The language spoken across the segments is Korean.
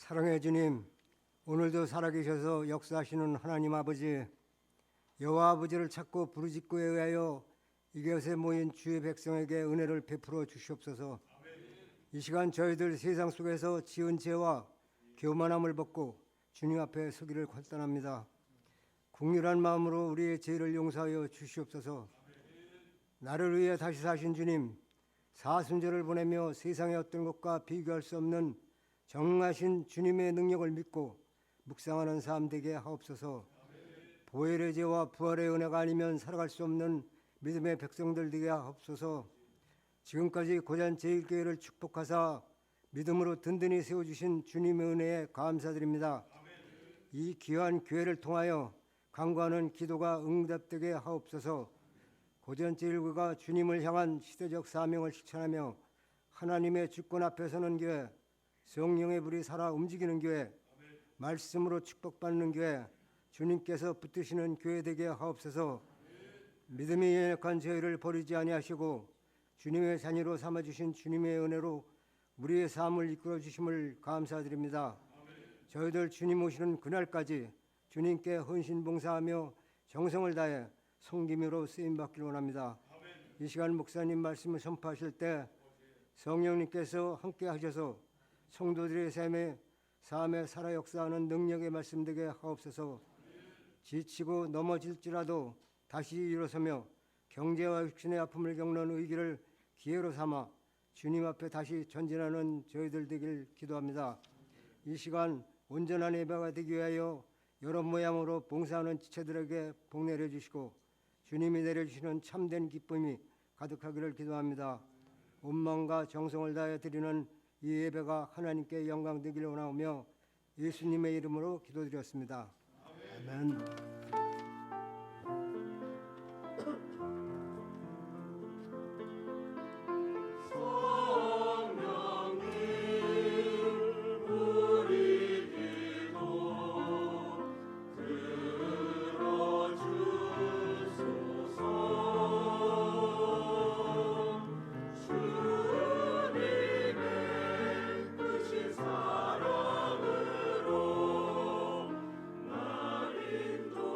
사랑의 주님, 오늘도 살아계셔서 역사하시는 하나님 아버지, 여호와 아버지를 찾고 부르짖고에 의하여 이곳에 모인 주의 백성에게 은혜를 베풀어 주시옵소서. 이 시간 저희들 세상 속에서 지은 죄와 교만함을 벗고 주님 앞에 서기를 결단합니다. 국률한 마음으로 우리의 죄를 용서하여 주시옵소서. 나를 위해 다시 사신 주님, 사순절을 보내며 세상의 어떤 것과 비교할 수 없는 정하신 주님의 능력을 믿고 묵상하는 삶 되게 하옵소서. 보혈의 죄와 부활의 은혜가 아니면 살아갈 수 없는 믿음의 백성들 되게 하옵소서. 지금까지 고잔 제일교회를 축복하사 믿음으로 든든히 세워주신 주님의 은혜에 감사드립니다. 이 귀한 교회를 통하여 간구하는 기도가 응답되게 하옵소서. 고잔 제일교회가 주님을 향한 시대적 사명을 실천하며 하나님의 주권 앞에 서는 교회, 성령의 불이 살아 움직이는 교회, 말씀으로 축복받는 교회, 주님께서 붙드시는 교회 되게 하옵소서. 믿음이 연약한 저희를 버리지 아니하시고 주님의 자녀로 삼아주신 주님의 은혜로 우리의 삶을 이끌어 주심을 감사드립니다. 저희들 주님 오시는 그날까지 주님께 헌신봉사하며 정성을 다해 섬김으로 쓰임받기를 원합니다. 이 시간 목사님 말씀을 선포하실 때 성령님께서 함께 하셔서 성도들의 삶에 살아 역사하는 능력의 말씀 되게 하옵소서. 지치고 넘어질지라도 다시 일어서며 경제와 육신의 아픔을 겪는 의기를 기회로 삼아 주님 앞에 다시 전진하는 저희들 되길 기도합니다. 이 시간 온전한 예배가 되기 위하여 여러 모양으로 봉사하는 지체들에게 복 내려주시고 주님이 내려주시는 참된 기쁨이 가득하기를 기도합니다. 온 마음과 정성을 다해 드리는 이 예배가 하나님께 영광 되기를 원하오며 예수님의 이름으로 기도드렸습니다. 아멘. 사랑으로 날 인도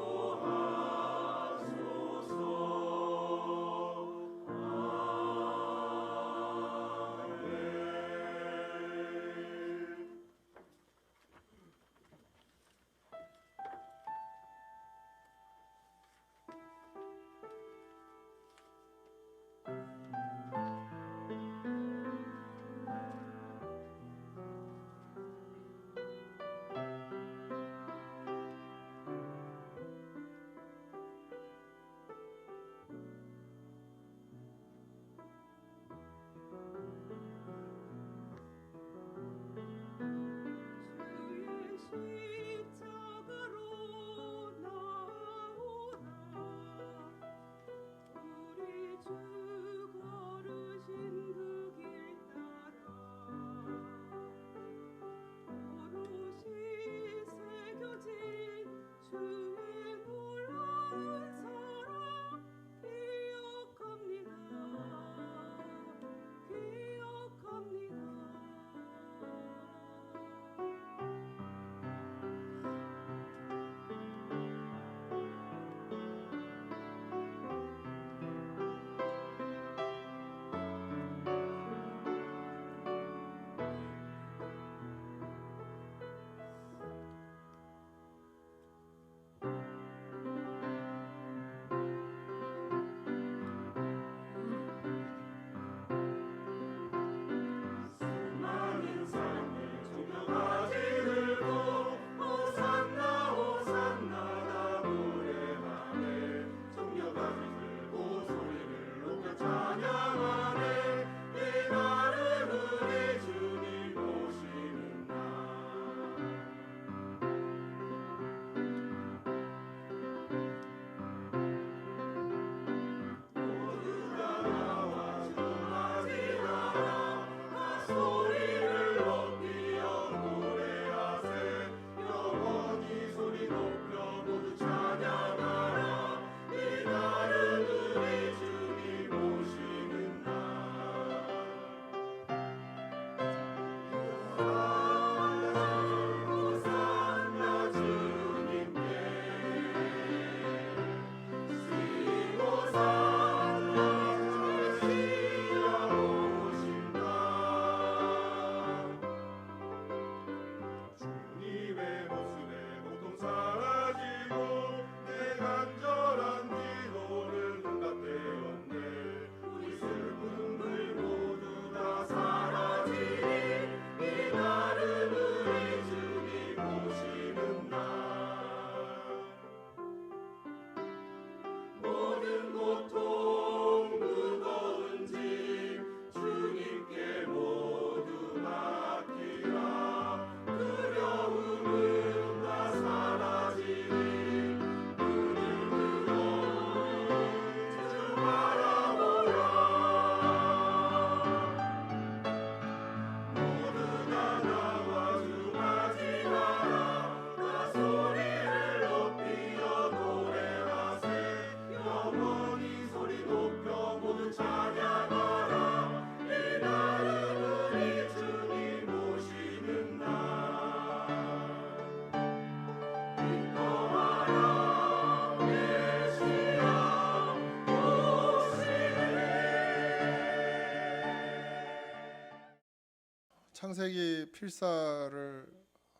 창세기 필사를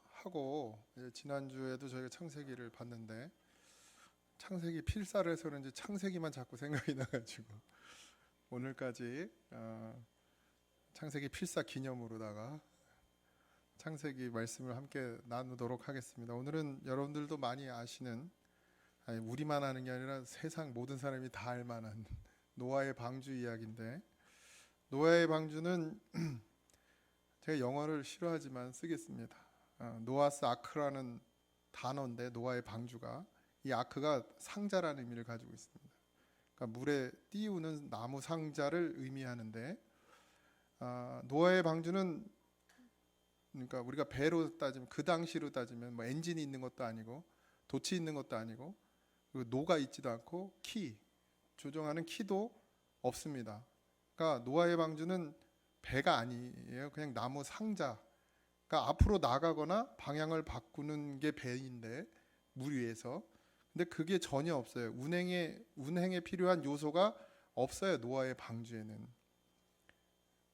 하고 지난주에도 저희가 창세기를 봤는데 창세기 필사를 해서 그런지 창세기만 자꾸 생각이 나가지고 오늘까지 창세기 필사 기념으로다가 창세기 말씀을 함께 나누도록 하겠습니다. 오늘은 여러분들도 많이 아시는, 우리만 아는 게 아니라 세상 모든 사람이 다 알만한 노아의 방주 이야기인데, 노아의 방주는 제가 영어를 싫어하지만 쓰겠습니다. 노아스 아크라는 단어인데, 노아의 방주가, 이 아크가 상자라는 의미를 가지고 있습니다. 그러니까 물에 띄우는 나무 상자를 의미하는데, 노아의 방주는, 그러니까 우리가 배로 따지면, 그 당시로 따지면 뭐 엔진이 있는 것도 아니고 돛이 있는 것도 아니고, 그리고 노가 있지도 않고 키 조정하는 키도 없습니다. 그러니까 노아의 방주는 배가 아니에요. 그냥 나무 상자. 그러니까 앞으로 나가거나 방향을 바꾸는 게 배인데, 물 위에서. 근데 그게 전혀 없어요. 운행에 필요한 요소가 없어요. 노아의 방주에는.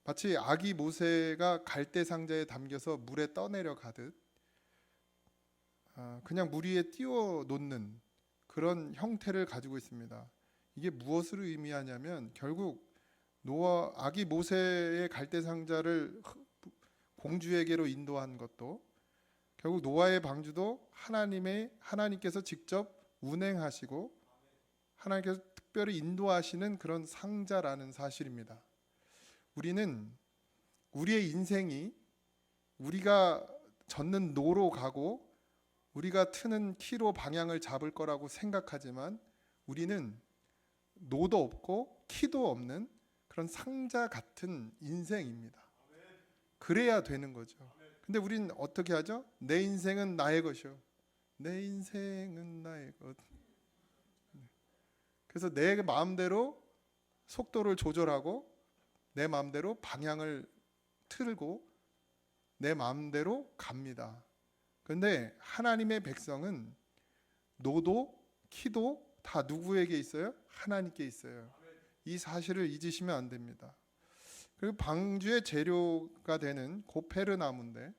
마치 아기 모세가 갈대 상자에 담겨서 물에 떠내려 가듯 그냥 물 위에 띄워 놓는 그런 형태를 가지고 있습니다. 이게 무엇을 의미하냐면, 결국 아기 모세의 갈대 상자를 공주에게로 인도한 것도, 결국 노아의 방주도 하나님께서 직접 운행하시고 하나님께서 특별히 인도하시는 그런 상자라는 사실입니다. 우리는 우리의 인생이 우리가 젓는 노로 가고 우리가 트는 키로 방향을 잡을 거라고 생각하지만, 우리는 노도 없고 키도 없는 그런 상자 같은 인생입니다. 그래야 되는 거죠. 근데 우리는 어떻게 하죠? 내 인생은 나의 것이요, 내 인생은 나의 것. 그래서 내 마음대로 속도를 조절하고 내 마음대로 방향을 틀고 내 마음대로 갑니다. 그런데 하나님의 백성은 노도 키도 다 누구에게 있어요? 하나님께 있어요. 이 사실을 잊으시면 안 됩니다. 그리고 방주의 재료가 되는 고페르 나무인데,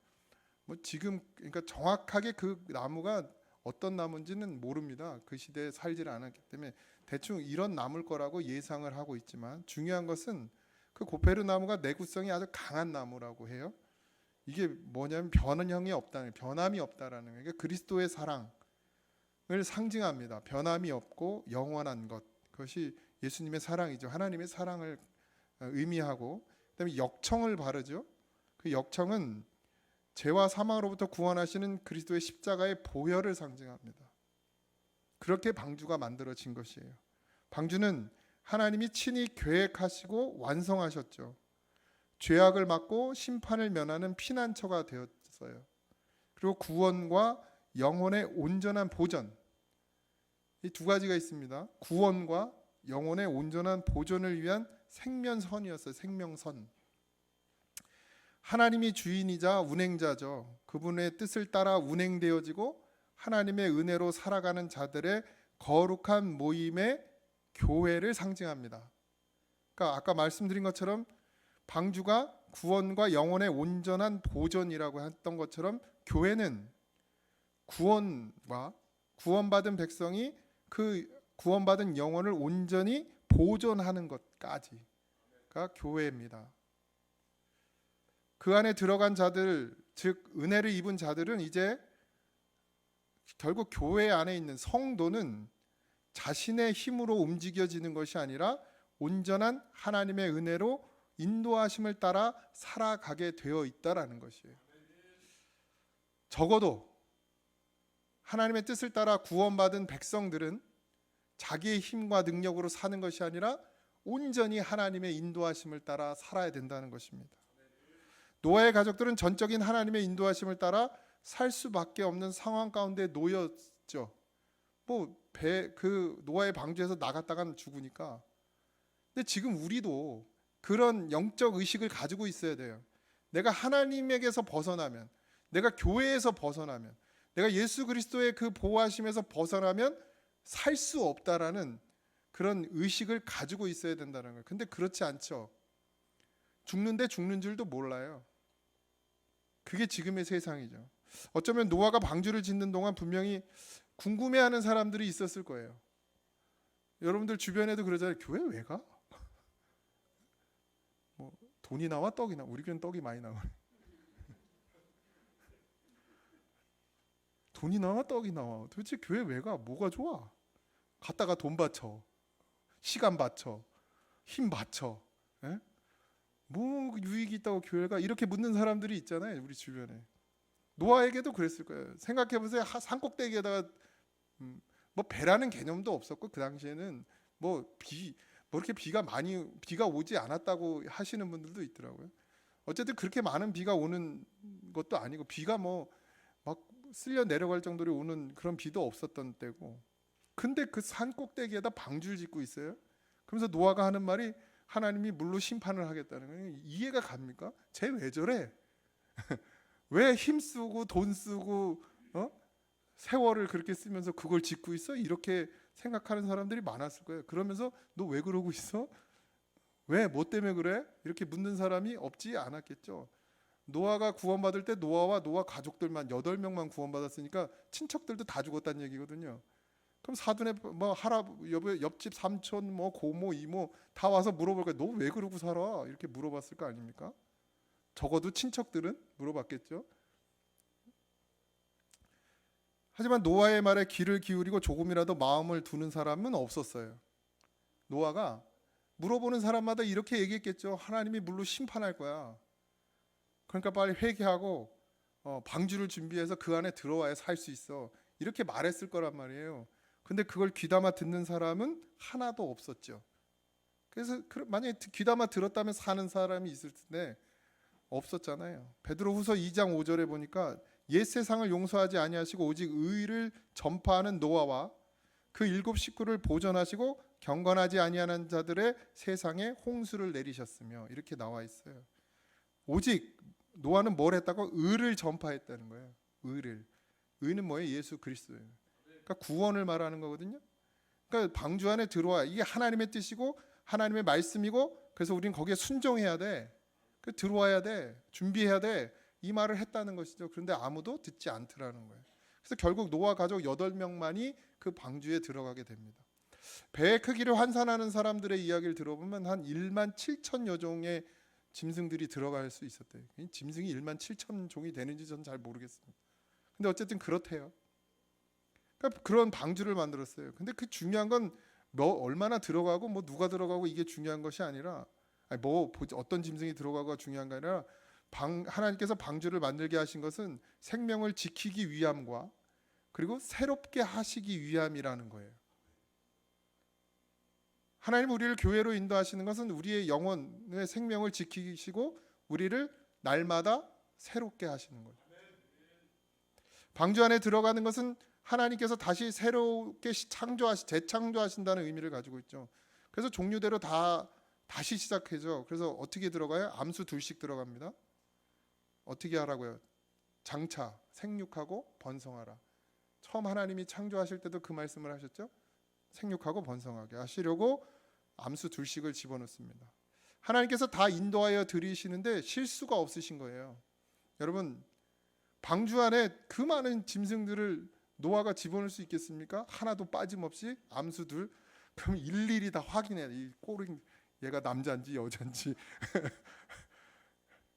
뭐 지금 그러니까 정확하게 그 나무가 어떤 나무인지는 모릅니다. 그 시대에 살지 않았기 때문에 대충 이런 나무일 거라고 예상을 하고 있지만, 중요한 것은 그 고페르 나무가 내구성이 아주 강한 나무라고 해요. 이게 뭐냐면 변형이 없다는, 변함이 없다라는 거예요. 그러니까 그리스도의 사랑을 상징합니다. 변함이 없고 영원한 것, 그것이 예수님의 사랑이죠. 하나님의 사랑을 의미하고, 그다음에 역청을 바르죠. 그 역청은 죄와 사망으로부터 구원하시는 그리스도의 십자가의 보혈을 상징합니다. 그렇게 방주가 만들어진 것이에요. 방주는 하나님이 친히 계획하시고 완성하셨죠. 죄악을 막고 심판을 면하는 피난처가 되었어요. 그리고 구원과 영혼의 온전한 보전, 이 두 가지가 있습니다. 구원과 영혼의 온전한 보존을 위한 생명선이었어요. 생명선. 하나님이 주인이자 운행자죠. 그분의 뜻을 따라 운행되어지고 하나님의 은혜로 살아가는 자들의 거룩한 모임의 교회를 상징합니다. 그러니까 아까 말씀드린 것처럼 방주가 구원과 영혼의 온전한 보존이라고 했던 것처럼, 교회는 구원과 구원받은 백성이 그 구원받은 영혼을 온전히 보존하는 것까지가 교회입니다. 그 안에 들어간 자들, 즉 은혜를 입은 자들은 이제 결국 교회 안에 있는 성도는 자신의 힘으로 움직여지는 것이 아니라 온전한 하나님의 은혜로 인도하심을 따라 살아가게 되어 있다라는 것이에요. 적어도 하나님의 뜻을 따라 구원받은 백성들은 자기의 힘과 능력으로 사는 것이 아니라 온전히 하나님의 인도하심을 따라 살아야 된다는 것입니다. 노아의 가족들은 전적인 하나님의 인도하심을 따라 살 수밖에 없는 상황 가운데 놓였죠. 그 노아의 방주에서 나갔다가는 죽으니까. 근데 지금 우리도 그런 영적 의식을 가지고 있어야 돼요. 내가 하나님에게서 벗어나면, 내가 교회에서 벗어나면, 내가 예수 그리스도의 그 보호하심에서 벗어나면 살 수 없다라는 그런 의식을 가지고 있어야 된다는 거예요. 근데 그렇지 않죠. 죽는데 죽는 줄도 몰라요. 그게 지금의 세상이죠. 어쩌면 노아가 방주를 짓는 동안 분명히 궁금해하는 사람들이 있었을 거예요. 여러분들 주변에도 그러잖아요. 교회 왜 가? 뭐 돈이 나와 떡이 나와? 우리 교회는 떡이 많이 나와. 돈이 나와 떡이 나와. 도대체 교회 왜 가? 뭐가 좋아? 갔다가 돈 바쳐, 시간 바쳐, 힘 바쳐. 예? 뭐 유익이 있다고 교회가 이렇게 묻는 사람들이 있잖아요. 우리 주변에. 노아에게도 그랬을 거예요. 생각해 보세요. 산꼭대기에다가 뭐 배라는 개념도 없었고 그 당시에는 뭐 이렇게 비가 오지 않았다고 하시는 분들도 있더라고요. 어쨌든 그렇게 많은 비가 오는 것도 아니고 비가 뭐 막 쓸려 내려갈 정도로 오는 그런 비도 없었던 때고. 근데 그 산꼭대기에다 방주를 짓고 있어요. 그러면서 노아가 하는 말이 하나님이 물로 심판을 하겠다는 거예요. 이해가 갑니까? 쟤 왜 저래? 왜 힘쓰고 돈 쓰고 세월을 그렇게 쓰면서 그걸 짓고 있어? 이렇게 생각하는 사람들이 많았을 거예요. 그러면서 너 왜 그러고 있어? 왜? 뭐 때문에 그래? 이렇게 묻는 사람이 없지 않았겠죠. 노아가 구원받을 때 노아와 노아 가족들만 8명만 구원받았으니까 친척들도 다 죽었다는 얘기거든요. 그럼 사돈의 뭐 옆집 삼촌 뭐 고모 이모 다 와서 물어볼 거야. 너 왜 그러고 살아? 이렇게 물어봤을 거 아닙니까? 적어도 친척들은 물어봤겠죠. 하지만 노아의 말에 귀를 기울이고 조금이라도 마음을 두는 사람은 없었어요. 노아가 물어보는 사람마다 이렇게 얘기했겠죠. 하나님이 물로 심판할 거야. 그러니까 빨리 회개하고 방주를 준비해서 그 안에 들어와야 살 수 있어. 이렇게 말했을 거란 말이에요. 근데 그걸 귀담아 듣는 사람은 하나도 없었죠. 그래서 만약에 귀담아 들었다면 사는 사람이 있을 텐데 없었잖아요. 베드로후서 2장 5절에 보니까 옛 세상을 용서하지 아니하시고 오직 의를 전파하는 노아와 그 7 식구를 보존하시고 경건하지 아니하는 자들의 세상에 홍수를 내리셨으며 이렇게 나와 있어요. 오직 노아는 뭘 했다고? 의를 전파했다는 거예요. 의는 뭐예요? 예수 그리스도예요. 그러니까 구원을 말하는 거거든요. 그러니까 방주 안에 들어와. 이게 하나님의 뜻이고 하나님의 말씀이고 그래서 우리는 거기에 순종해야 돼. 들어와야 돼. 준비해야 돼. 이 말을 했다는 것이죠. 그런데 아무도 듣지 않더라는 거예요. 그래서 결국 노아 가족 8명만이 그 방주에 들어가게 됩니다. 배의 크기를 환산하는 사람들의 이야기를 들어보면 한 1만 7천여 종의 짐승들이 들어갈 수 있었대요. 짐승이 1만 7천 종이 되는지 저는 잘 모르겠습니다. 근데 어쨌든 그렇대요. 그러니까 그런 방주를 만들었어요. 근데 그 중요한 건 뭐 얼마나 들어가고 뭐 누가 들어가고 이게 중요한 것이 아니라 어떤 짐승이 들어가고가 중요한 게 아니라 하나님께서 방주를 만들게 하신 것은 생명을 지키기 위함과 그리고 새롭게 하시기 위함이라는 거예요. 하나님 우리를 교회로 인도하시는 것은 우리의 영혼의 생명을 지키시고 우리를 날마다 새롭게 하시는 거예요. 방주 안에 들어가는 것은 하나님께서 다시 새롭게 재창조하신다는 의미를 가지고 있죠. 그래서 종류대로 다시 시작해죠. 그래서 어떻게 들어가요? 암수 2씩 들어갑니다. 어떻게 하라고요? 장차 생육하고 번성하라. 처음 하나님이 창조하실 때도 그 말씀을 하셨죠. 생육하고 번성하게 하시려고 암수 2씩을 집어넣습니다. 하나님께서 다 인도하여 들이시는데 실수가 없으신 거예요. 여러분 방주 안에 그 많은 짐승들을 노아가 집어넣을 수 있겠습니까? 하나도 빠짐없이 암수 2. 그럼 일일이 다 확인해. 이 꼬리 얘가 남자인지 여자인지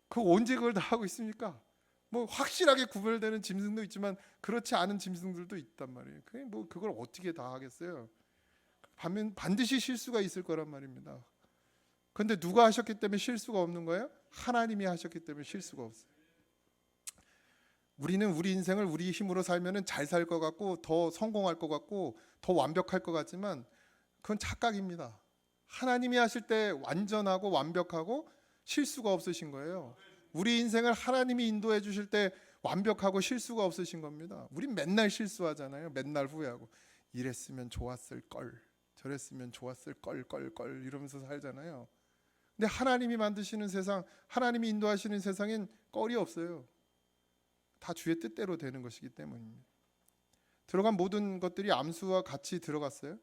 언제 그걸 다 하고 있습니까? 뭐 확실하게 구별되는 짐승도 있지만 그렇지 않은 짐승들도 있단 말이에요. 그걸 어떻게 다 하겠어요? 반드시 실수가 있을 거란 말입니다. 그런데 누가 하셨기 때문에 실수가 없는 거예요? 하나님이 하셨기 때문에 실수가 없어요. 우리는 우리 인생을 우리 힘으로 살면은 잘 살 것 같고 더 성공할 것 같고 더 완벽할 것 같지만 그건 착각입니다. 하나님이 하실 때 완전하고 완벽하고 실수가 없으신 거예요. 우리 인생을 하나님이 인도해 주실 때 완벽하고 실수가 없으신 겁니다. 우린 맨날 실수하잖아요. 맨날 후회하고 이랬으면 좋았을 걸, 저랬으면 좋았을 걸 이러면서 살잖아요. 근데 하나님이 만드시는 세상, 하나님이 인도하시는 세상엔 껄이 없어요. 다 주의 뜻대로 되는 것이기 때문입니다. 들어간 모든 것들이 암수와 같이 들어갔어요.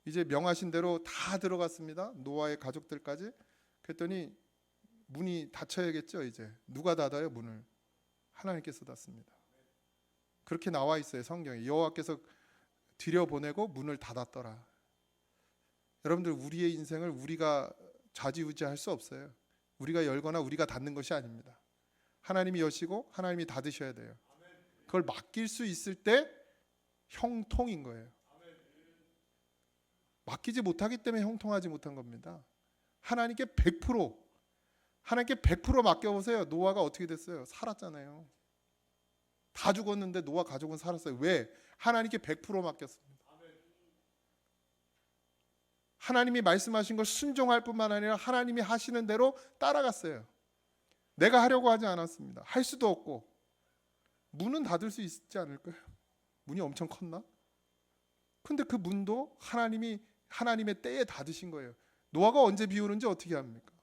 이제 명하신 대로 다 들어갔습니다. 노아의 가족들까지. 그랬더니 문이 닫혀야겠죠. 이제 누가 닫아요 문을? 하나님께 쏟았습니다. 그렇게 나와 있어요, 성경에. 여호와께서 들여보내고 문을 닫았더라. 여러분들, 우리의 인생을 우리가 좌지우지할 수 없어요. 우리가 열거나 우리가 닫는 것이 아닙니다. 하나님이 여시고 하나님이 닫으셔야 돼요. 그걸 맡길 수 있을 때 형통인 거예요. 맡기지 못하기 때문에 형통하지 못한 겁니다. 하나님께 100% 맡겨보세요. 노아가 어떻게 됐어요? 살았잖아요. 다 죽었는데 노아 가족은 살았어요. 왜? 하나님께 100% 맡겼습니다. 하나님이 말씀하신 걸 순종할 뿐만 아니라 하나님이 하시는 대로 따라갔어요. 내가 하려고 하지 않았습니다. 할 수도 없고. 문은 닫을 수 있지 않을까요? 문이 엄청 컸나? 근데 그 문도 하나님의 때에 닫으신 거예요. 노아가 언제 비오는지 어떻게 합니까?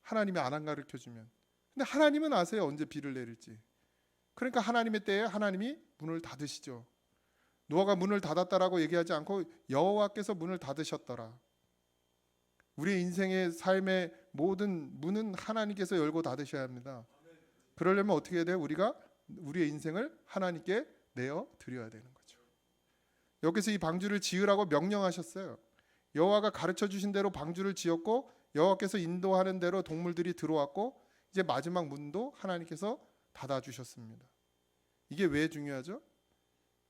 하나님이 안 가르쳐주면. 근데 하나님은 아세요, 언제 비를 내릴지. 그러니까 하나님의 때에 하나님이 문을 닫으시죠. 노아가 문을 닫았다라고 얘기하지 않고 여호와께서 문을 닫으셨더라. 우리의 인생의 삶의 모든 문은 하나님께서 열고 닫으셔야 합니다. 그러려면 어떻게 해야 돼요? 우리가 우리의 인생을 하나님께 내어 드려야 되는 거죠. 여기서 이 방주를 지으라고 명령하셨어요. 여호와가 가르쳐 주신 대로 방주를 지었고 여호와께서 인도하는 대로 동물들이 들어왔고 이제 마지막 문도 하나님께서 닫아 주셨습니다. 이게 왜 중요하죠?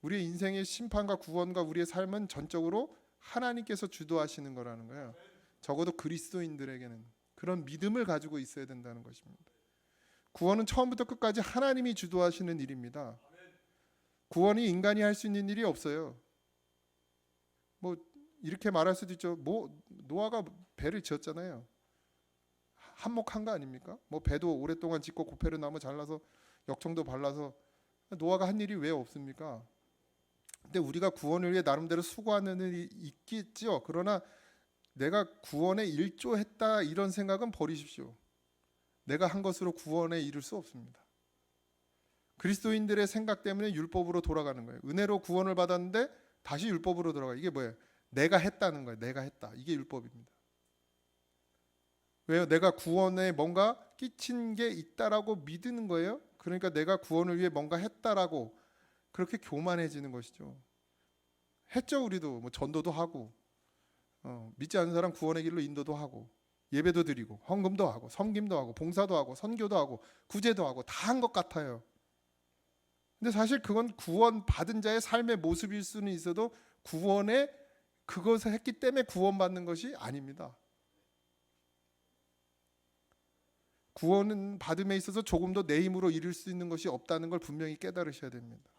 우리의 인생의 심판과 구원과 우리의 삶은 전적으로 하나님께서 주도하시는 거라는 거예요. 적어도 그리스도인들에게는 그런 믿음을 가지고 있어야 된다는 것입니다. 구원은 처음부터 끝까지 하나님이 주도하시는 일입니다. 구원이 인간이 할 수 있는 일이 없어요. 뭐 이렇게 말할 수도 있죠. 뭐 노아가 배를 지었잖아요. 한몫한 거 아닙니까? 뭐 배도 오랫동안 짓고 고페르 나무 잘라서 역청도 발라서 노아가 한 일이 왜 없습니까? 근데 우리가 구원을 위해 나름대로 수고하는 일이 있겠죠. 그러나 내가 구원에 일조했다 이런 생각은 버리십시오. 내가 한 것으로 구원에 이를 수 없습니다. 그리스도인들의 생각 때문에 율법으로 돌아가는 거예요. 은혜로 구원을 받았는데 다시 율법으로 돌아가요. 이게 뭐예요? 내가 했다는 거예요. 내가 했다. 이게 율법입니다. 왜요? 내가 구원에 뭔가 끼친 게 있다라고 믿는 거예요. 그러니까 내가 구원을 위해 뭔가 했다라고 그렇게 교만해지는 것이죠. 했죠. 우리도 뭐 전도도 하고 믿지 않는 사람 구원의 길로 인도도 하고 예배도 드리고 헌금도 하고 섬김도 하고 봉사도 하고 선교도 하고 구제도 하고 다 한 것 같아요. 근데 사실 그건 구원 받은 자의 삶의 모습일 수는 있어도 구원에 그것을 했기 때문에 구원받는 것이 아닙니다. 구원은 받음에 있어서 조금도 내 힘으로 이룰 수 있는 것이 없다는 걸 분명히 깨달으셔야 됩니다.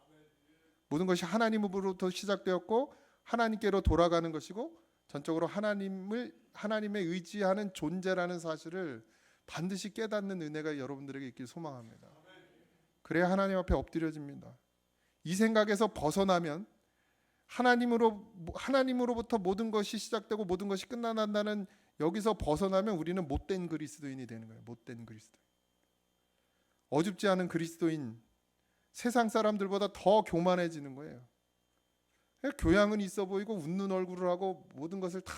모든 것이 하나님으로부터 시작되었고 하나님께로 돌아가는 것이고 전적으로 하나님의 의지하는 존재라는 사실을 반드시 깨닫는 은혜가 여러분들에게 있길 소망합니다. 그래야 하나님 앞에 엎드려집니다. 이 생각에서 벗어나면 하나님으로부터 모든 것이 시작되고 모든 것이 끝난다는 여기서 벗어나면 우리는 못된 그리스도인이 되는 거예요. 못된 그리스도인. 어줍지 않은 그리스도인, 세상 사람들보다 더 교만해지는 거예요. 교양은 있어 보이고 웃는 얼굴을 하고 모든 것을 다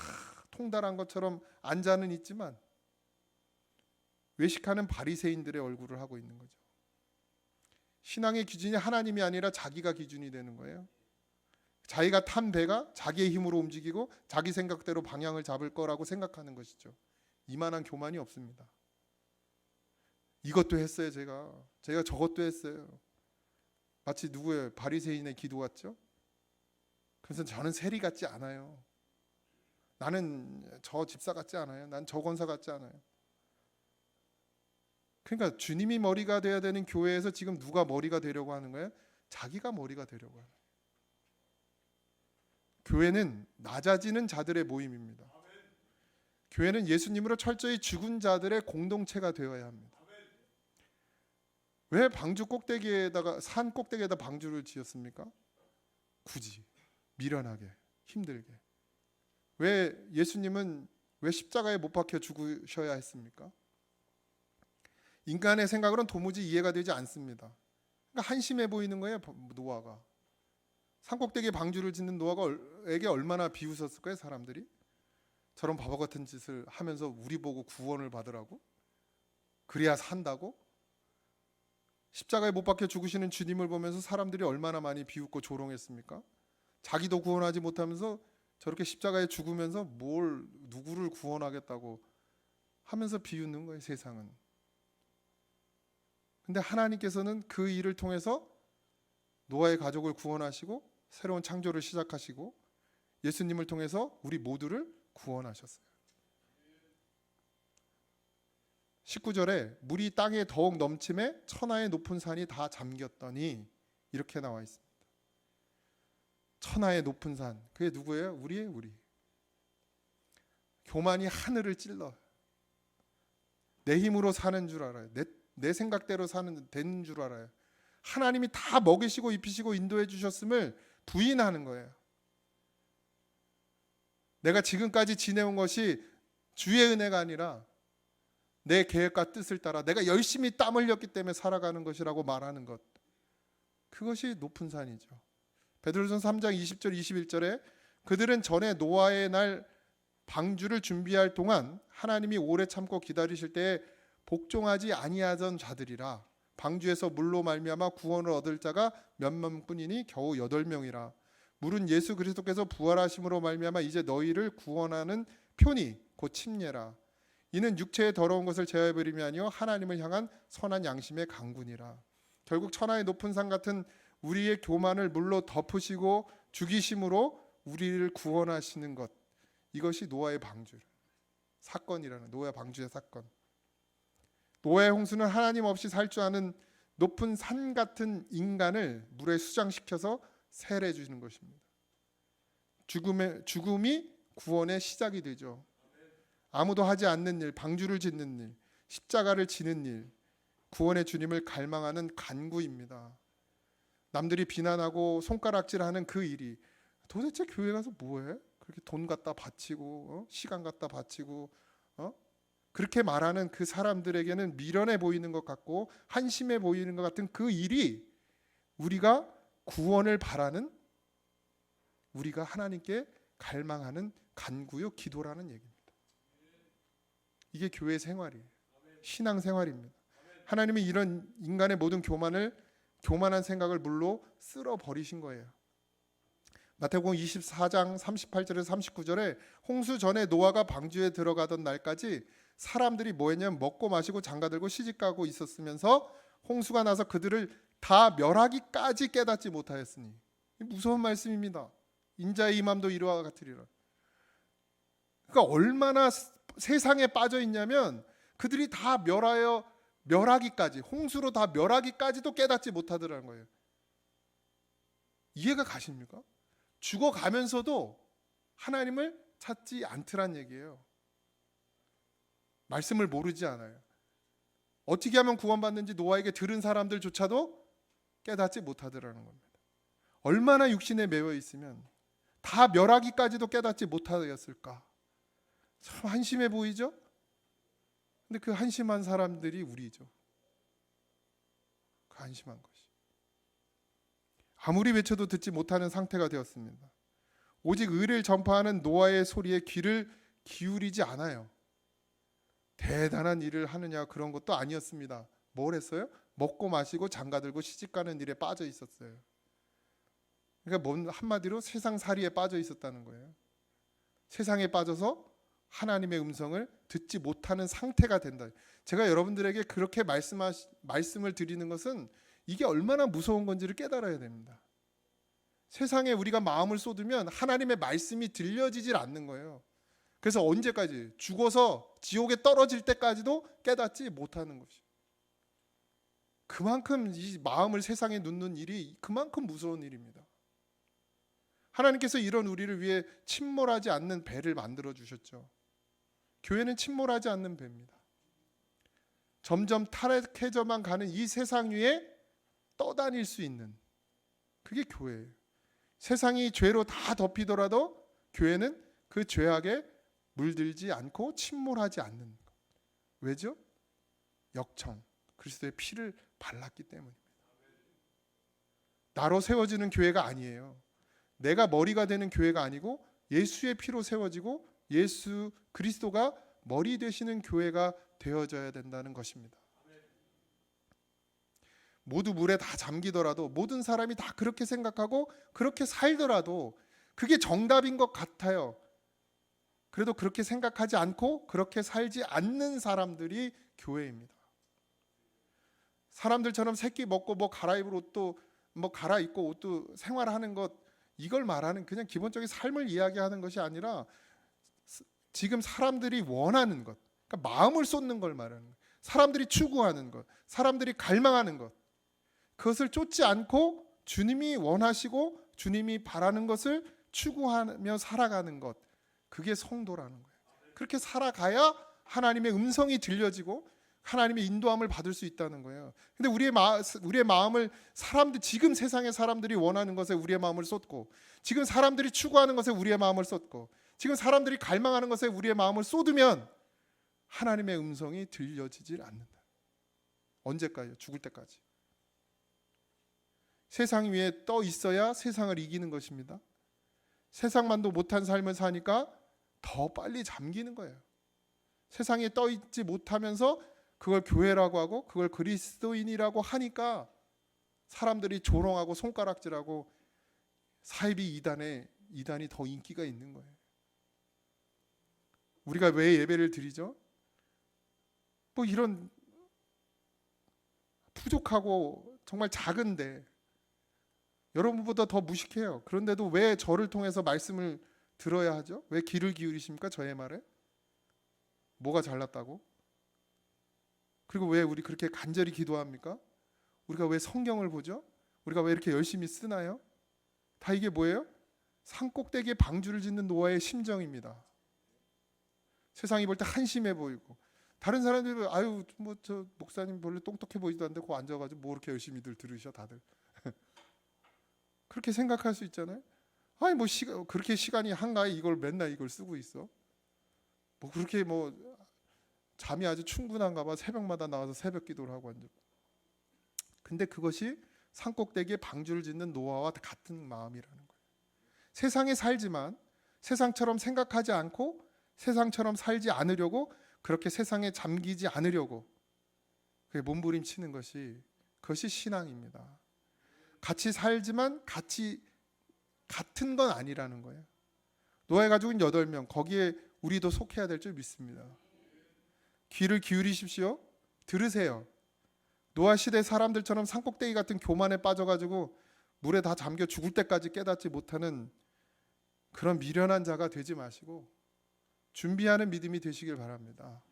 통달한 것처럼 앉아는 있지만 외식하는 바리새인들의 얼굴을 하고 있는 거죠. 신앙의 기준이 하나님이 아니라 자기가 기준이 되는 거예요. 자기가 탄 배가 자기의 힘으로 움직이고 자기 생각대로 방향을 잡을 거라고 생각하는 것이죠. 이만한 교만이 없습니다. 이것도 했어요. 제가 저것도 했어요. 마치 누구예요? 바리새인의 기도 같죠? 그래서 저는 세리 같지 않아요. 나는 저 집사 같지 않아요. 난 저 권사 같지 않아요. 그러니까 주님이 머리가 돼야 되는 교회에서 지금 누가 머리가 되려고 하는 거예요? 자기가 머리가 되려고 하는 거예요. 교회는 낮아지는 자들의 모임입니다. 교회는 예수님으로 철저히 죽은 자들의 공동체가 되어야 합니다. 왜 방주 꼭대기에다가 산 꼭대기에다 방주를 지었습니까? 굳이 미련하게 힘들게. 왜 예수님은 왜 십자가에 못 박혀 죽으셔야 했습니까? 인간의 생각으로는 도무지 이해가 되지 않습니다. 그러니까 한심해 보이는 거예요. 노아가 산꼭대기에 방주를 짓는 노아에게 얼마나 비웃었을 거예요. 사람들이 저런 바보 같은 짓을 하면서 우리 보고 구원을 받으라고? 그래야 산다고? 십자가에 못 박혀 죽으시는 주님을 보면서 사람들이 얼마나 많이 비웃고 조롱했습니까? 자기도 구원하지 못하면서 저렇게 십자가에 죽으면서 뭘 누구를 구원하겠다고 하면서 비웃는 거예요, 세상은. 근데 하나님께서는 그 일을 통해서 노아의 가족을 구원하시고 새로운 창조를 시작하시고 예수님을 통해서 우리 모두를 구원하셨어요. 19절에 물이 땅에 더욱 넘침에 천하의 높은 산이 다 잠겼더니 이렇게 나와 있습니다. 천하의 높은 산, 그게 누구예요? 우리예요, 우리. 교만이 하늘을 찔러. 내 힘으로 사는 줄 알아요. 내 생각대로 되는 줄 알아요. 하나님이 다 먹이시고 입히시고 인도해 주셨음을 부인하는 거예요. 내가 지금까지 지내온 것이 주의 은혜가 아니라 내 계획과 뜻을 따라 내가 열심히 땀 흘렸기 때문에 살아가는 것이라고 말하는 것, 그것이 높은 산이죠. 베드로전서 3장 20절 21절에 그들은 전에 노아의 날 방주를 준비할 동안 하나님이 오래 참고 기다리실 때에 복종하지 아니하던 자들이라. 방주에서 물로 말미암아 구원을 얻을 자가 몇 명뿐이니 겨우 8명이라. 물은 예수 그리스도께서 부활하심으로 말미암아 이제 너희를 구원하는 표니 곧 침례라. 이는 육체의 더러운 것을 제어해 버림이 아니요 하나님을 향한 선한 양심의 강군이라. 결국 천하의 높은 산 같은 우리의 교만을 물로 덮으시고 죽이심으로 우리를 구원하시는 것, 이것이 노아의 방주 사건이라는, 노아의 방주의 사건. 노아의 홍수는 하나님 없이 살 줄 아는 높은 산 같은 인간을 물에 수장시켜서 세례해 주시는 것입니다. 죽음이 구원의 시작이 되죠. 아무도 하지 않는 일, 방주를 짓는 일, 십자가를 지는 일, 구원의 주님을 갈망하는 간구입니다. 남들이 비난하고 손가락질하는 그 일이 도대체 교회 가서 뭐해? 그렇게 돈 갖다 바치고 시간 갖다 바치고 그렇게 말하는 그 사람들에게는 미련해 보이는 것 같고 한심해 보이는 것 같은 그 일이 우리가 구원을 바라는, 우리가 하나님께 갈망하는 간구요 기도라는 얘기입니다. 이게 교회 생활이에요. 신앙 생활입니다. 하나님이 이런 인간의 모든 교만한 생각을 물로 쓸어 버리신 거예요. 마태복음 24장 38절에서 39절에 홍수 전에 노아가 방주에 들어가던 날까지 사람들이 뭐 했냐면 먹고 마시고 장가들고 시집가고 있었으면서 홍수가 나서 그들을 다 멸하기까지 깨닫지 못하였으니. 무서운 말씀입니다. 인자의 임함도 이와 같으리라. 그러니까 얼마나 세상에 빠져 있냐면 그들이 다 멸하기까지, 홍수로 다 멸하기까지도 깨닫지 못하더라는 거예요. 이해가 가십니까? 죽어가면서도 하나님을 찾지 않더란 얘기예요. 말씀을 모르지 않아요. 어떻게 하면 구원받는지 노아에게 들은 사람들조차도 깨닫지 못하더라는 겁니다. 얼마나 육신에 매여 있으면 다 멸하기까지도 깨닫지 못하였을까? 참 한심해 보이죠? 근데 그 한심한 사람들이 우리죠. 그 한심한 것이. 아무리 외쳐도 듣지 못하는 상태가 되었습니다. 오직 의를 전파하는 노아의 소리에 귀를 기울이지 않아요. 대단한 일을 하느냐 그런 것도 아니었습니다. 뭘 했어요? 먹고 마시고 장가들고 시집가는 일에 빠져 있었어요. 그러니까 한마디로 세상살이에 빠져 있었다는 거예요. 세상에 빠져서 하나님의 음성을 듣지 못하는 상태가 된다. 제가 여러분들에게 그렇게 말씀을 드리는 것은 이게 얼마나 무서운 건지를 깨달아야 됩니다. 세상에 우리가 마음을 쏟으면 하나님의 말씀이 들려지질 않는 거예요. 그래서 언제까지? 죽어서 지옥에 떨어질 때까지도 깨닫지 못하는 것이. 그만큼 이 마음을 세상에 눕는 일이 그만큼 무서운 일입니다. 하나님께서 이런 우리를 위해 침몰하지 않는 배를 만들어 주셨죠. 교회는 침몰하지 않는 배입니다. 점점 타락해져만 가는 이 세상 위에 떠다닐 수 있는, 그게 교회예요. 세상이 죄로 다 덮이더라도 교회는 그 죄악에 물들지 않고 침몰하지 않는 것. 왜죠? 역청, 그리스도의 피를 발랐기 때문입니다. 나로 세워지는 교회가 아니에요. 내가 머리가 되는 교회가 아니고 예수의 피로 세워지고 예수 그리스도가 머리 되시는 교회가 되어져야 된다는 것입니다. 모두 물에 다 잠기더라도, 모든 사람이 다 그렇게 생각하고 그렇게 살더라도 그게 정답인 것 같아요. 그래도 그렇게 생각하지 않고 그렇게 살지 않는 사람들이 교회입니다. 사람들처럼 새끼 먹고 뭐 갈아입을 옷도 뭐 갈아입고 옷도 생활하는 것, 이걸 말하는 그냥 기본적인 삶을 이야기하는 것이 아니라 지금 사람들이 원하는 것, 그러니까 마음을 쏟는 걸 말하는 거예요. 사람들이 추구하는 것, 사람들이 갈망하는 것, 그것을 쫓지 않고 주님이 원하시고 주님이 바라는 것을 추구하며 살아가는 것, 그게 성도라는 거예요. 그렇게 살아가야 하나님의 음성이 들려지고 하나님의 인도함을 받을 수 있다는 거예요. 근데 우리의 마음을 지금 세상의 사람들이 원하는 것에 우리의 마음을 쏟고, 지금 사람들이 추구하는 것에 우리의 마음을 쏟고, 지금 사람들이 갈망하는 것에 우리의 마음을 쏟으면 하나님의 음성이 들려지질 않는다. 언제까지요? 죽을 때까지. 세상 위에 떠 있어야 세상을 이기는 것입니다. 세상만도 못한 삶을 사니까 더 빨리 잠기는 거예요. 세상에 떠 있지 못하면서 그걸 교회라고 하고 그걸 그리스도인이라고 하니까 사람들이 조롱하고 손가락질하고 사이비 이단이 더 인기가 있는 거예요. 우리가 왜 예배를 드리죠? 뭐 이런 부족하고 정말 작은데, 여러분보다 더 무식해요. 그런데도 왜 저를 통해서 말씀을 들어야 하죠? 왜 귀를 기울이십니까? 저의 말에? 뭐가 잘났다고? 그리고 왜 우리 그렇게 간절히 기도합니까? 우리가 왜 성경을 보죠? 우리가 왜 이렇게 열심히 쓰나요? 다 이게 뭐예요? 산꼭대기에 방주를 짓는 노아의 심정입니다. 세상이 볼 때 한심해 보이고, 다른 사람들이 아유 뭐 저 목사님 별로 똑똑해 보이지도 않는데 거 앉아가지고 뭐 이렇게 열심히들 들으셔 다들. 그렇게 생각할 수 있잖아요. 아니 뭐 그렇게 시간이 한가해 이걸 맨날 이걸 쓰고 있어. 뭐 그렇게 뭐 잠이 아주 충분한가 봐. 새벽마다 나와서 새벽 기도를 하고 앉아. 근데 그것이 산꼭대기에 방주를 짓는 노아와 같은 마음이라는 거예요. 세상에 살지만 세상처럼 생각하지 않고 세상처럼 살지 않으려고, 그렇게 세상에 잠기지 않으려고 그게 몸부림치는 그것이 신앙입니다. 같이 살지만 같은 건 아니라는 거예요. 노아의 가족은 8명, 거기에 우리도 속해야 될 줄 믿습니다. 귀를 기울이십시오. 들으세요. 노아 시대 사람들처럼 산꼭대기 같은 교만에 빠져가지고 물에 다 잠겨 죽을 때까지 깨닫지 못하는 그런 미련한 자가 되지 마시고 준비하는 믿음이 되시길 바랍니다.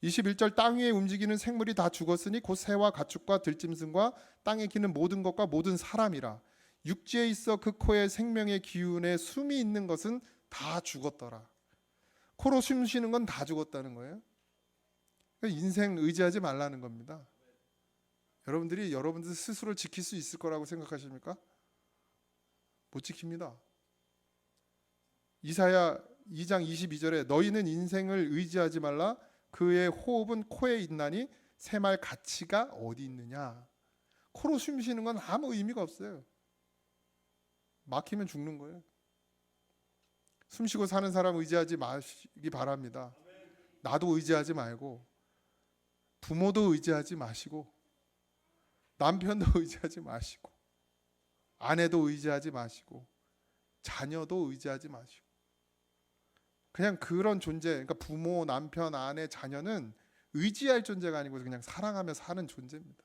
21절, 땅 위에 움직이는 생물이 다 죽었으니 곧 새와 가축과 들짐승과 땅에 기는 모든 것과 모든 사람이라. 육지에 있어 그 코에 생명의 기운에 숨이 있는 것은 다 죽었더라. 코로 숨 쉬는 건 다 죽었다는 거예요. 인생 의지하지 말라는 겁니다. 여러분들 스스로 지킬 수 있을 거라고 생각하십니까? 못 지킵니다. 이사야 2장 22절에 너희는 인생을 의지하지 말라. 그의 호흡은 코에 있나니 새말 가치가 어디 있느냐. 코로 숨 쉬는 건 아무 의미가 없어요. 막히면 죽는 거예요. 숨 쉬고 사는 사람 의지하지 마시기 바랍니다. 나도 의지하지 말고, 부모도 의지하지 마시고, 남편도 의지하지 마시고, 아내도 의지하지 마시고, 자녀도 의지하지 마시고, 그냥 그런 존재, 그러니까 부모, 남편, 아내, 자녀는 의지할 존재가 아니고 그냥 사랑하며 사는 존재입니다.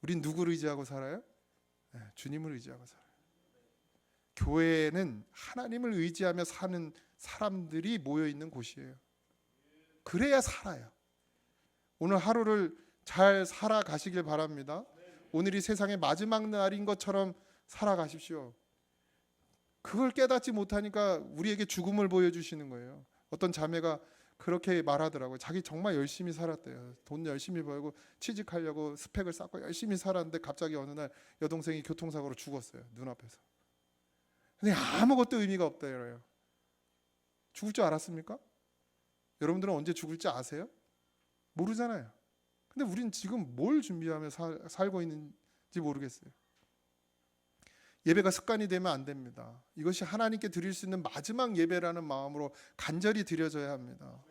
우린 누구를 의지하고 살아요? 네, 주님을 의지하고 살아요. 교회는 하나님을 의지하며 사는 사람들이 모여 있는 곳이에요. 그래야 살아요. 오늘 하루를 잘 살아가시길 바랍니다. 오늘이 세상의 마지막 날인 것처럼 살아가십시오. 그걸 깨닫지 못하니까 우리에게 죽음을 보여주시는 거예요. 어떤 자매가 그렇게 말하더라고요. 자기 정말 열심히 살았대요. 돈 열심히 벌고 취직하려고 스펙을 쌓고 열심히 살았는데 갑자기 어느 날 여동생이 교통사고로 죽었어요. 눈앞에서. 근데 아무것도 의미가 없대요. 죽을 줄 알았습니까? 여러분들은 언제 죽을지 아세요? 모르잖아요. 근데 우린 지금 뭘 준비하며 살고 있는지 모르겠어요. 예배가 습관이 되면 안 됩니다. 이것이 하나님께 드릴 수 있는 마지막 예배라는 마음으로 간절히 드려져야 합니다.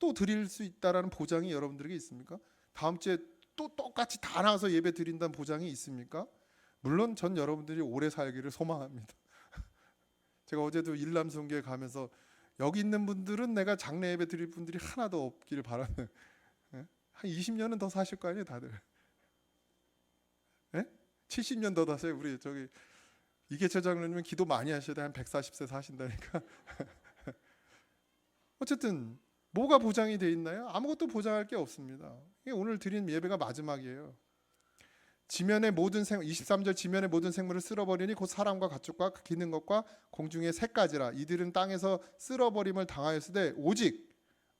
또 드릴 수 있다라는 보장이 여러분들에게 있습니까? 다음 주에 또 똑같이 다 나와서 예배 드린다는 보장이 있습니까? 물론 전 여러분들이 오래 살기를 소망합니다. 제가 어제도 일남성교회 가면서 여기 있는 분들은 내가 장례 예배 드릴 분들이 하나도 없기를 바라는, 한 20년은 더 사실 거 아니에요 다들. 70년 더 사세요. 우리 저기 이계철 장로님은 기도 많이 하셔야 돼. 한 140세 사신다니까. 어쨌든 뭐가 보장이 돼 있나요? 아무것도 보장할 게 없습니다. 오늘 드린 예배가 마지막이에요. 지면의 모든 23절 지면의 모든 생물을 쓸어버리니 곧 사람과 가축과 기는 것과 공중의 새까지라. 이들은 땅에서 쓸어버림을 당하였으되 오직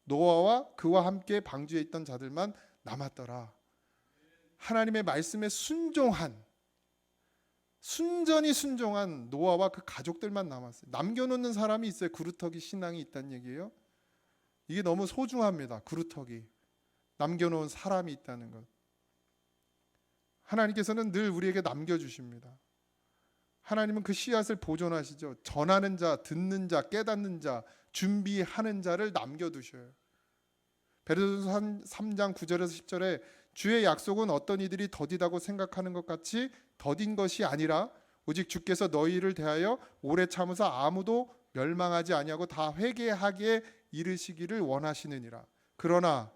노아와 그와 함께 방주에 있던 자들만 남았더라. 하나님의 말씀에 순전히 순종한 노아와 그 가족들만 남았어요. 남겨놓는 사람이 있어요. 그루터기 신앙이 있다는 얘기예요. 이게 너무 소중합니다. 그루터기 남겨놓은 사람이 있다는 것. 하나님께서는 늘 우리에게 남겨주십니다. 하나님은 그 씨앗을 보존하시죠. 전하는 자, 듣는 자, 깨닫는 자, 준비하는 자를 남겨두셔요. 베드로전서 3장 9절에서 10절에 주의 약속은 어떤 이들이 더디다고 생각하는 것 같이 더딘 것이 아니라 오직 주께서 너희를 대하여 오래 참으사 아무도 멸망하지 아니하고 다 회개하기에 이르시기를 원하시느니라. 그러나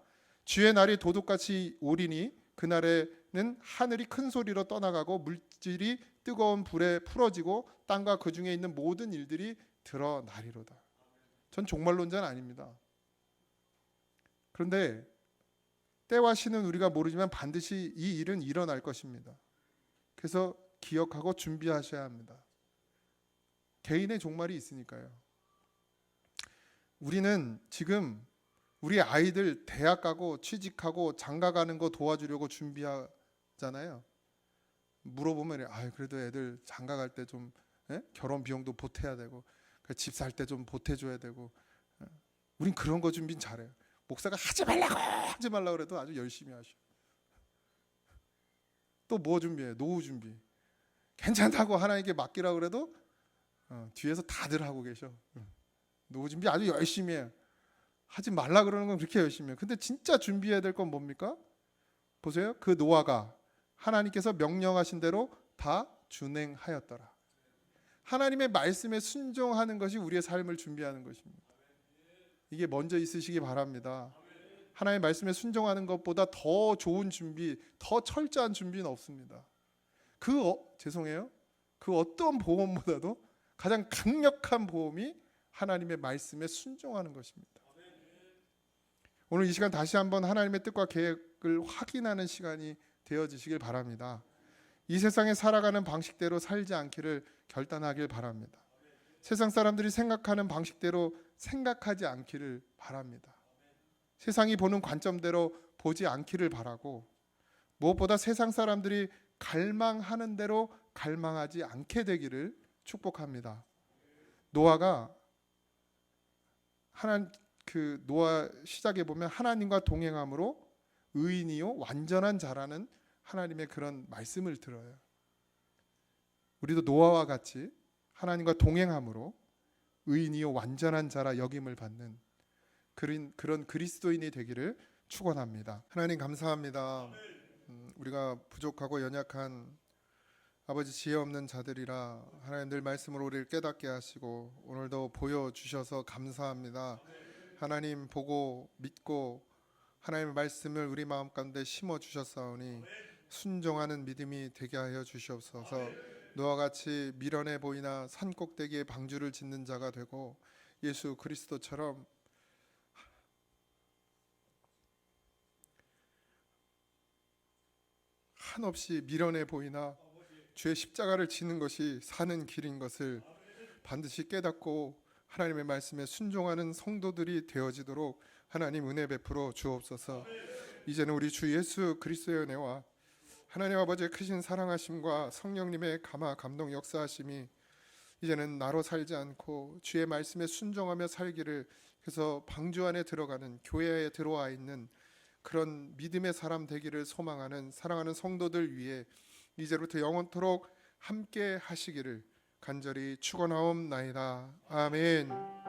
주의 날이 도둑같이 오리니 그날에는 하늘이 큰 소리로 떠나가고 물질이 뜨거운 불에 풀어지고 땅과 그 중에 있는 모든 일들이 드러나리로다. 전 종말론자는 아닙니다. 그런데 때와 시는 우리가 모르지만 반드시 이 일은 일어날 것입니다. 그래서 기억하고 준비하셔야 합니다. 개인의 종말이 있으니까요. 우리는 지금 우리 아이들 대학 가고 취직하고 장가 가는 거 도와주려고 준비하잖아요. 물어보면 그래도 애들 장가 갈 때 좀 결혼 비용도 보태야 되고 집 살 때 좀 보태줘야 되고 우린 그런 거 준비는 잘해요. 목사가 하지 말라고 그래도 아주 열심히 하셔. 또 뭐 준비해요? 노후 준비. 괜찮다고 하나님께 맡기라고 그래도 뒤에서 다들 하고 계셔. 노후 준비 아주 열심히 해요. 하지 말라 그러는 건 그렇게 열심히 해요. 근데 진짜 준비해야 될 건 뭡니까? 보세요. 그 노아가 하나님께서 명령하신 대로 다 준행하였더라. 하나님의 말씀에 순종하는 것이 우리의 삶을 준비하는 것입니다. 이게 먼저 있으시기 바랍니다. 하나님의 말씀에 순종하는 것보다 더 좋은 준비, 더 철저한 준비는 없습니다. 죄송해요. 그 어떤 보험보다도 가장 강력한 보험이 하나님의 말씀에 순종하는 것입니다. 오늘 이 시간 다시 한번 하나님의 뜻과 계획을 확인하는 시간이 되어지시길 바랍니다. 이 세상에 살아가는 방식대로 살지 않기를 결단하길 바랍니다. 세상 사람들이 생각하는 방식대로 생각하지 않기를 바랍니다. 세상이 보는 관점대로 보지 않기를 바라고 무엇보다 세상 사람들이 갈망하는 대로 갈망하지 않게 되기를 축복합니다. 노아가 노아 시작에 보면 하나님과 동행함으로 의인이요 완전한 자라는 하나님의 그런 말씀을 들어요. 우리도 노아와 같이 하나님과 동행함으로 의인이요 완전한 자라 여김을 받는 그런 그리스도인이 되기를 축원합니다. 하나님 감사합니다. 우리가 부족하고 연약한 아버지 지혜 없는 자들이라 하나님 늘 말씀으로 우리를 깨닫게 하시고 오늘도 보여주셔서 감사합니다. 하나님 보고 믿고 하나님의 말씀을 우리 마음 가운데 심어주셨사오니 순종하는 믿음이 되게 하여 주시옵소서. 노아 같이 미련해 보이나 산 꼭대기에 방주를 짓는 자가 되고 예수 그리스도처럼 한없이 미련해 보이나 주의 십자가를 지는 것이 사는 길인 것을 반드시 깨닫고 하나님의 말씀에 순종하는 성도들이 되어지도록 하나님 은혜 베풀어 주옵소서. 이제는 우리 주 예수 그리스도의 은혜와 하나님 아버지의 크신 사랑하심과 성령님의 감화 감동 역사하심이 이제는 나로 살지 않고 주의 말씀에 순종하며 살기를, 그래서 방주 안에 들어가는 교회에 들어와 있는 그런 믿음의 사람 되기를 소망하는 사랑하는 성도들 위해 이제부터 영원토록 함께 하시기를 간절히 축원하옵나이다. 아멘.